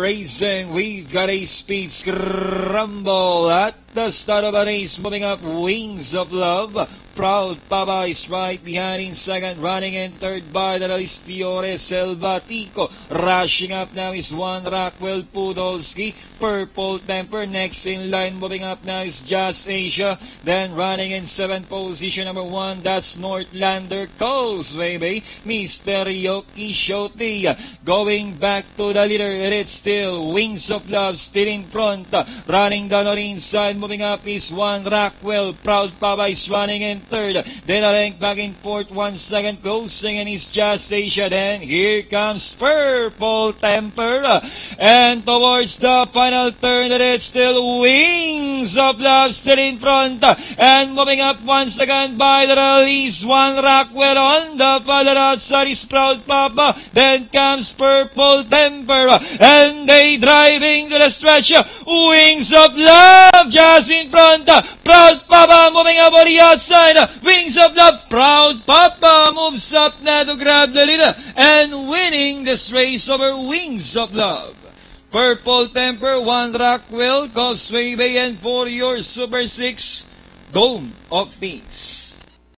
racing. We've got a speed scramble at the start of the race. Moving up, Wings of Love. Proud Papa is right behind in second, running in third by the Luis Fiore Selvatico. Rushing up now is One Rockwell Pudolski. Purple Temper next in line. Moving up now is Just Asia. Then running in seventh position, number one, that's Northlander Causeway Bay. Misterio Quixote. Going back to the leader, it's still Wings of Love still in front. Running down on the inside, moving up is One Rockwell. Proud Papa is running in third. Then a length back in fourth, 1 second closing, and it's Just Asia. Then here comes Purple Temper. And towards the final turn, it's still Wings of Love still in front. And moving up once again by the release, One Rockwell on the further outside is Proud Papa. Then comes Purple Temper. And they driving to the stretch. Wings of Love just in front. Proud Papa moving up on the outside. Wings of Love. Proud Papa moves up now to grab the lead and winning this race over Wings of Love. Purple Temper, One Rockwell, Causeway Bay, and for your Super 6, Dome of Peace.